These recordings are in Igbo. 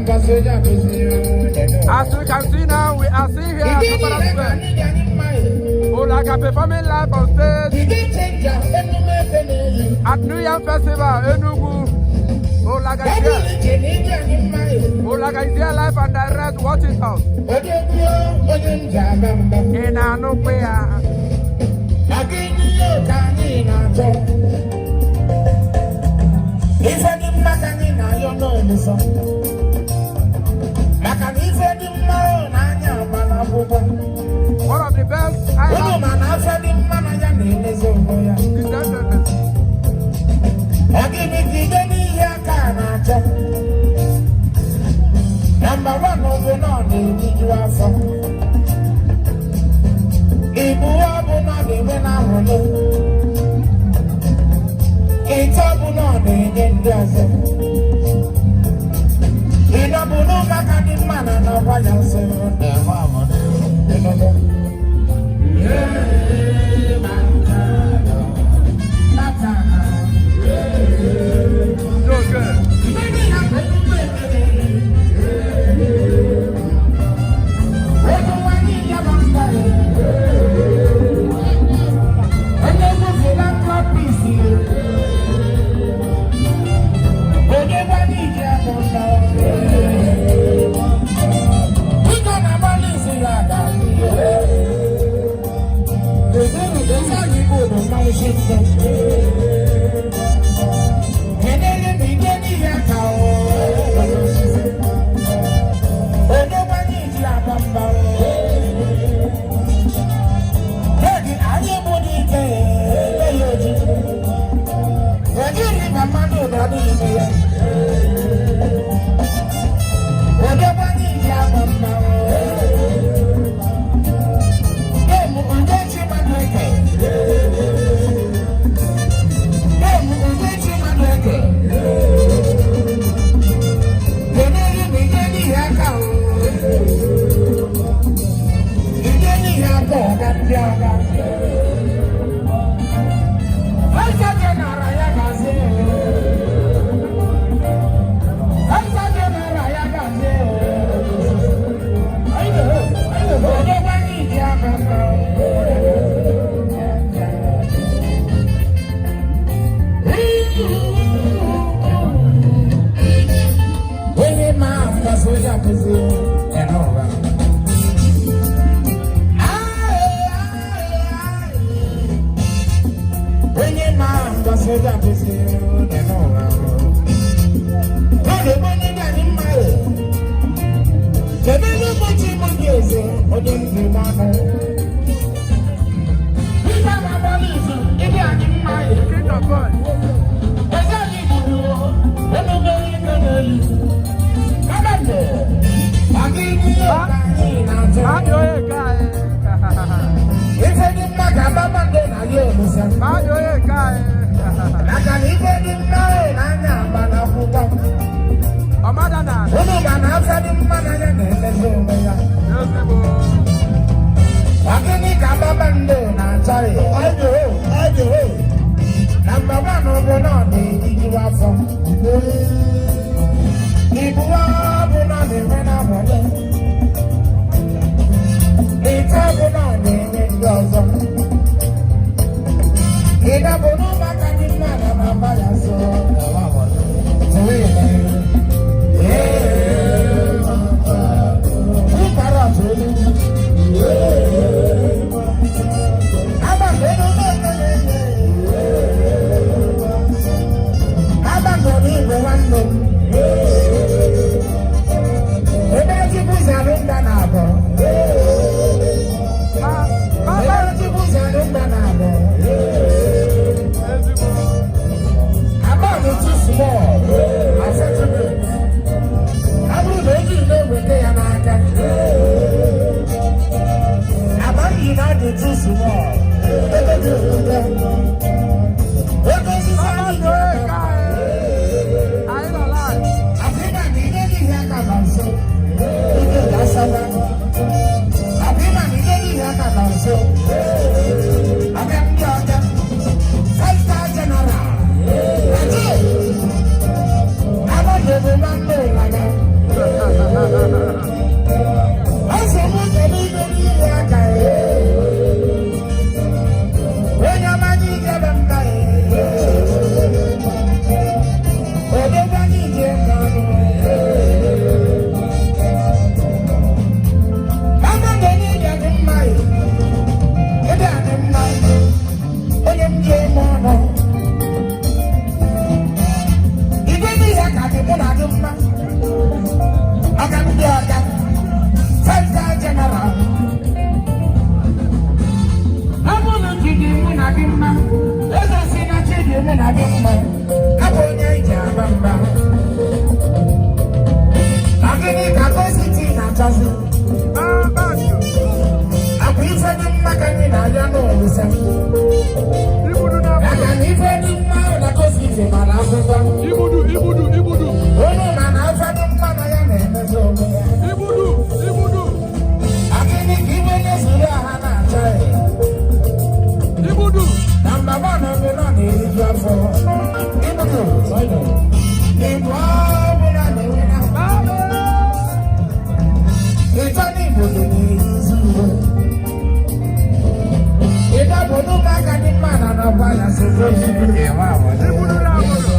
As you can see now, we are seeing here at Kapara Square. Olaga performing live on stage at New Yam Festival, Enugu. Olaga is here. Olaga is here live and direct, watch it out. In Anupea. One of the best I have. Number one over on the individual song. If you are not the winner, it's all on the Indian. In a Bruno Macadam man and a royal son, the mama. chassis. Aku ife di maka ni na ya no usa. Aka ni ife di maka na ko si se mala akwụkwọ. Ibudu. Ono na ife di maka ya na emezo onwe ya. Ibudu. Akini ka iwe na-esiri aha na-acha ya. Ibudu. Namba 1 ọbụ na na-eriju afọ. Ibudu. Ibu ọbụla na-enwe na ịchọ n'ibodo na-ehizi uwe. Ịdọbụdụ ka aka dị mma na n'ọkwa ya si zozi ewe agbada. Ibudu na agbada.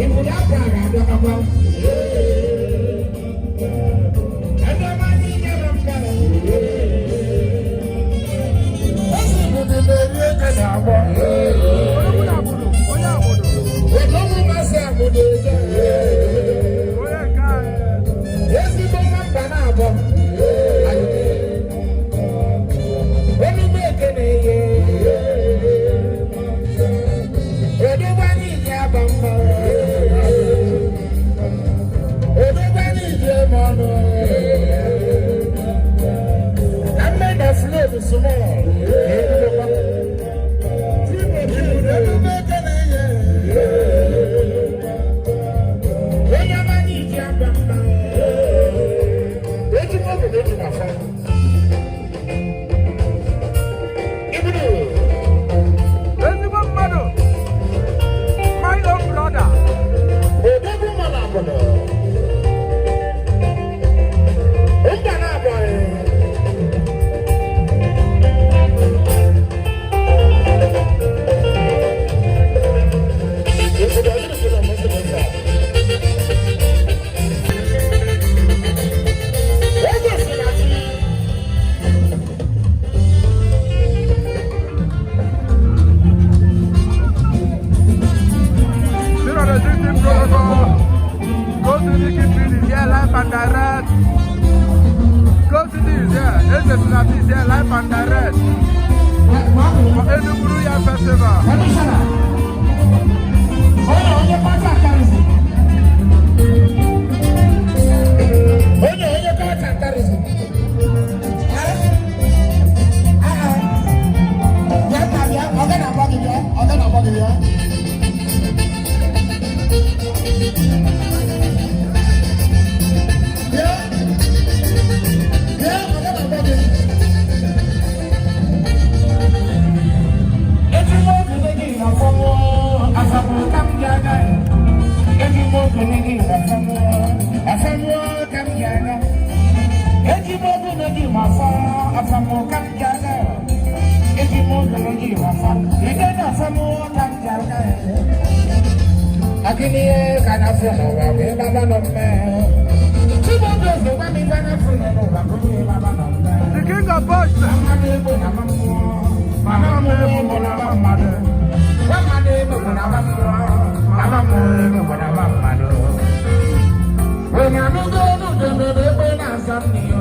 Ibudu akwa ga-abịakwa. Ebe ọma niile na mmadụ. Ezi ibudu na-eri ego na-agbọ. Onye agbado. Odogwu masị agbado eje. Ezigbo nwamba na-abọ. Onugbu ekene ihe. Odogwu n'ije aba mma. Odogwu n'ije eme ọnụ. Na mme na flow small. Onugbu ekene ihe. Onye ọma n'ije aba mma. Ezigbo mmadụ. My own brother. Odogwu mara agbada. Mba na-abụghị. Live and direct. For Enugu Year Festival. Akini kana funa wa we baba no me. Chibo dozo wa mi bana funa no wa ko mi baba no me. The king of boys. Mama de bo na mama mo. Mama mo bo na mama de. Mama de bo na mama mo. Mama mo bo na mama de. We na no do no de bo na sam ni yo.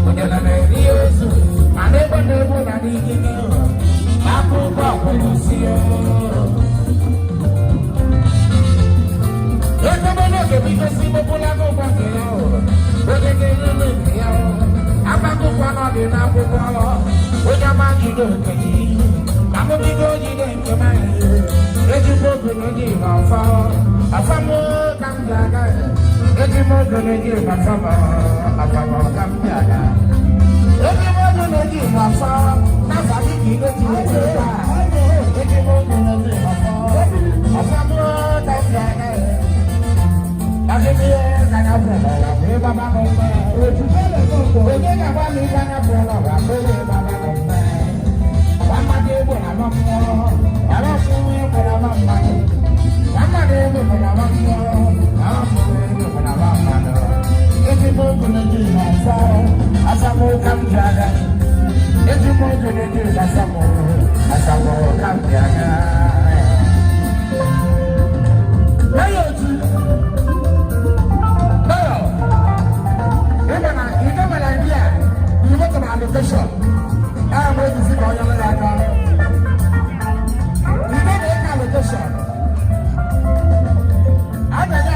Oja na na Yesu. Ane bo na di ni yo. Apo ba ko si yo. Because we will pull out over here. But they get in the video. I'm not going to be now for all. When you're man, you don't get it. I'm going to go in the man. Let you go to the game of fall. A family come down. Let you go to the game of fall. A family come down. Let you go to the game of fall. That's how you get to the game. Let you go to the game of fall. A family come down. Akibie kana funa wa we baba no me. Otubele koko. Oje na wa mi kana funa wa we baba no me. Mama de bo na mama. Ara fun bo na mama. Mama de bo na mama. Ara fun bo na mama. Eti mo ko na ji na sa. Asamo kam jaga. Eti mo ko na ji na asamo. Asamo kam jaga. Ayo tu. Allocation. I'm going to see how you're like that. You don't make allocation. I don't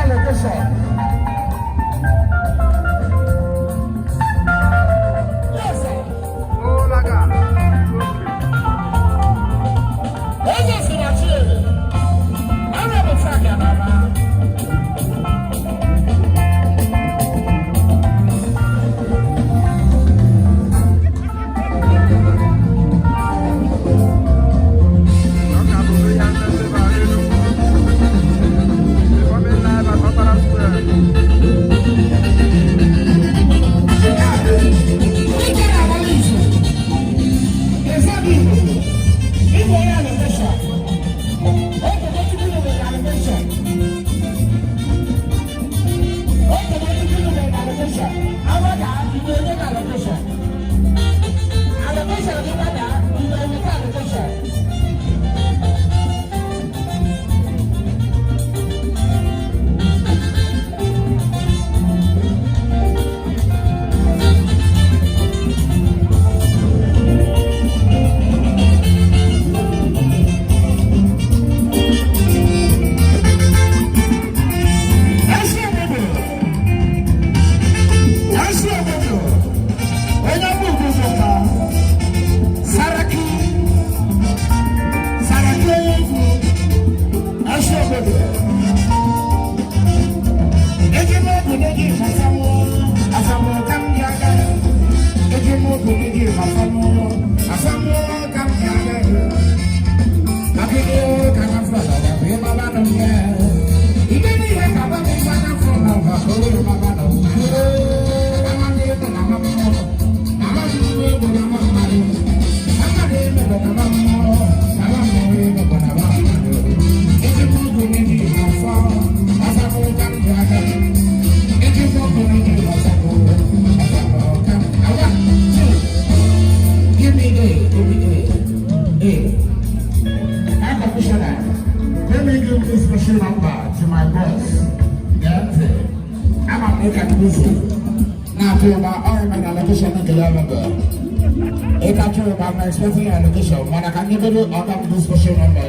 Expecting an addition, when I can give you out of this special number.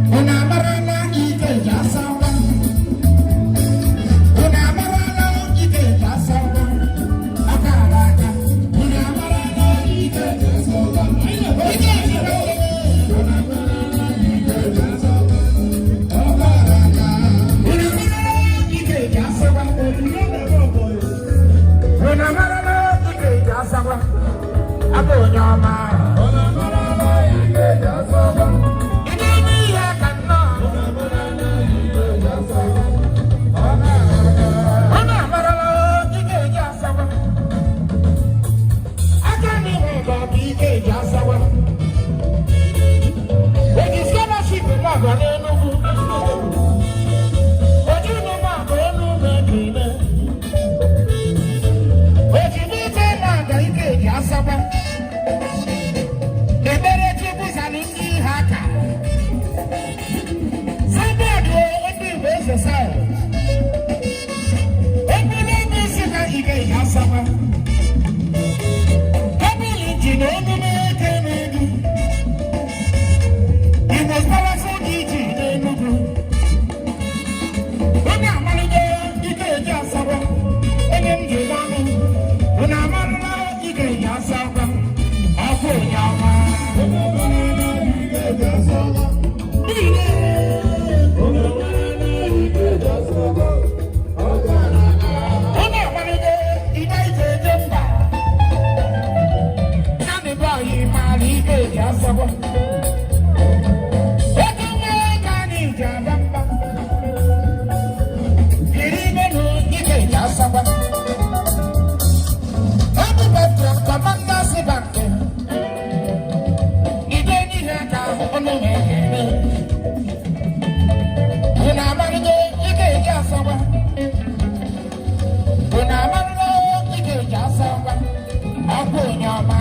When I'm around, you can just sound. When I'm around, you can just sound. I can't like that. When I'm around, you can just sound. When I'm around, you can just sound. When I'm around, you can just sound. When I'm around, you can just sound. Abu nyama, ona marana ike jasoba. Ini niya kanna, ona marana ike jasoba. Ona marana ike jasoba. Akani wega ike jasoba. Egi scholarship maga nenugu. Oji no maga enugu kine. Oji nite maga ike jasoba. Aku nyama,